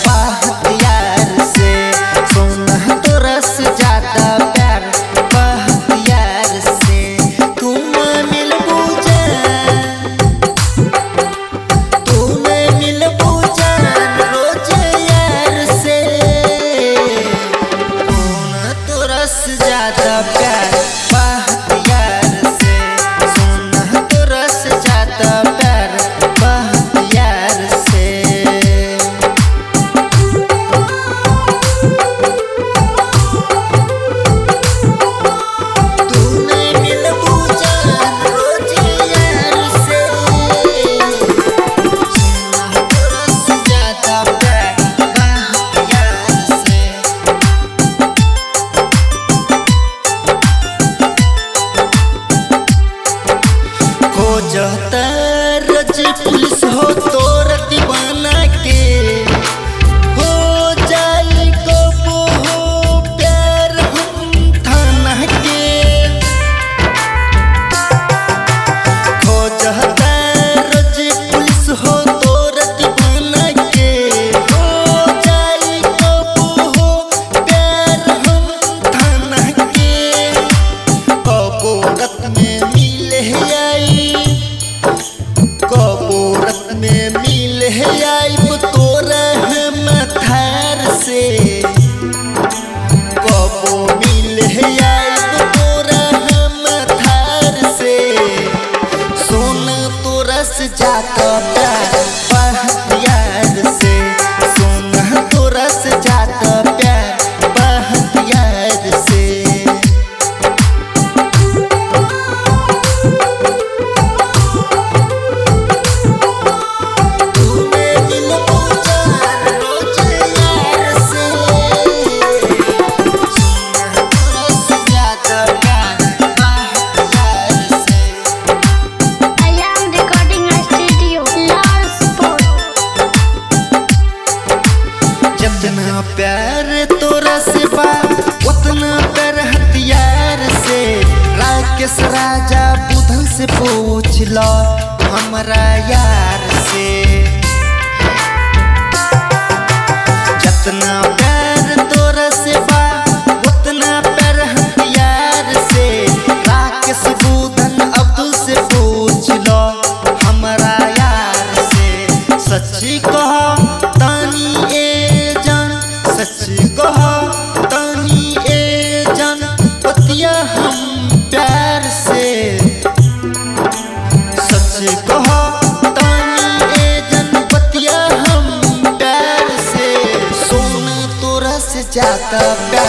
बख्तियार से, सोना तोरा से ज्यादा प्यार बख्तियार से। तुम मिलबू जान रोज यार से, सोना तोरा से ज्यादा प्यार बख्तियार से, सोना तोरा से ज्यादा प्यार बख्तियार से। पुलिस हो तोर दीवाना के, हो जाई कबो हो प्यार हम थाना के। हो जाता रोज पुलिस हो तोर दीवाना के, हो जाई कबो हो प्यार हम थाना के। कबो रत में मिले आई, कबूरत में मिल है आइब तोरा हम थार से, कबो मिल है आइब तोरा हम थार से। सोना तोरा से ज्यादा प्यार बख्तियार से, सोना तोरा से ज्यादा प्यार बख्तियार से। जितना प्यार तोरा से बा उतना प्यार हथियार से। राकेश राजा बुधन से पूछ लो हमरा यार से। जितना प्यार तोरा से बा उतना प्यार हथियार से। राकेश बुधन अब्दुल से पूछ लो हमरा यार से। सच्ची कहो तानी सच्ची कहो तानी ए जान पतिया हम प्यार से। सच्ची कहो तानी ए जान पतिया हम प्यार से। सोना तोरा से ज्यादा प्यार